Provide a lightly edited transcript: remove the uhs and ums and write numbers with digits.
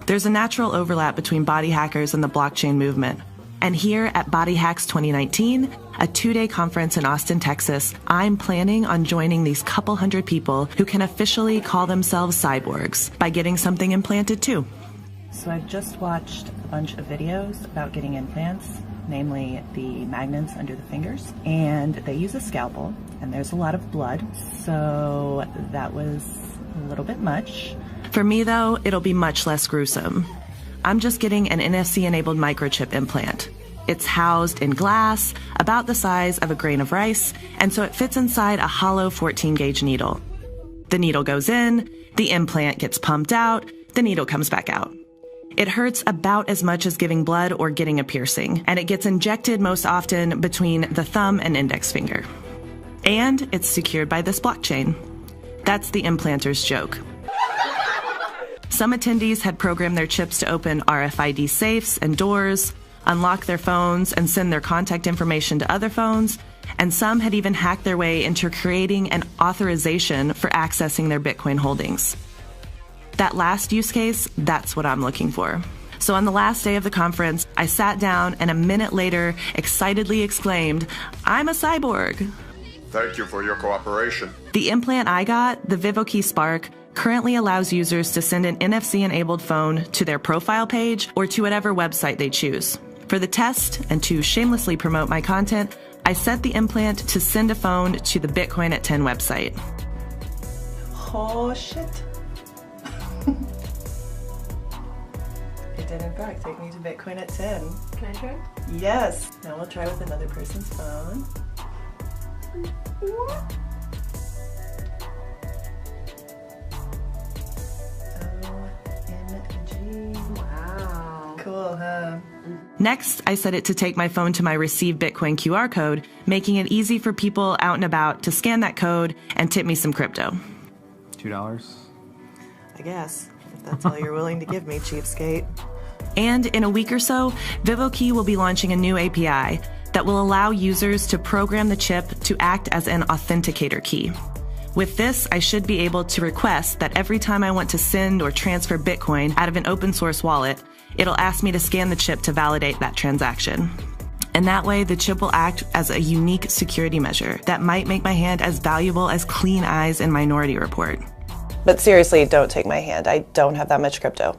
There's a natural overlap between body hackers and the blockchain movement. And here at Body Hacks 2019, a 2-day conference in Austin, Texas, I'm planning on joining these couple hundred people who can officially call themselves cyborgs by getting something implanted too. So I've just watched a bunch of videos about getting implants, namely the magnets under the fingers, and they use a scalpel, and there's a lot of blood, so that was a little bit much. For me though, it'll be much less gruesome. I'm just getting an NFC-enabled microchip implant. It's housed in glass, about the size of a grain of rice, and so it fits inside a hollow 14-gauge needle. The needle goes in, the implant gets pumped out, the needle comes back out. It hurts about as much as giving blood or getting a piercing, and it gets injected most often between the thumb and index finger. And it's secured by this blockchain. That's the implanter's joke. Some attendees had programmed their chips to open RFID safes and doors, unlock their phones, and send their contact information to other phones, and some had even hacked their way into creating an authorization for accessing their Bitcoin holdings. That last use case, that's what I'm looking for. So on the last day of the conference, I sat down and a minute later excitedly exclaimed, "I'm a cyborg." Thank you for your cooperation. The implant I got, the VivoKey Spark, currently allows users to send an NFC-enabled phone to their profile page or to whatever website they choose. For the test, and to shamelessly promote my content, I set the implant to send a phone to the Bitcoin at 10 website. Oh, shit. It did in fact take me to Bitcoin at 10. Can I try? Yes. Now we'll try with another person's phone. Wow. Cool, huh? Next, I set it to take my phone to my Receive Bitcoin QR code, making it easy for people out and about to scan that code and tip me some crypto. $2? I guess, if that's all you're willing to give me, cheapskate. And in a week or so, VivoKey will be launching a new API that will allow users to program the chip to act as an authenticator key. With this, I should be able to request that every time I want to send or transfer Bitcoin out of an open source wallet, it'll ask me to scan the chip to validate that transaction. And that way, the chip will act as a unique security measure that might make my hand as valuable as Clean Eyes in Minority Report. But seriously, don't take my hand. I don't have that much crypto.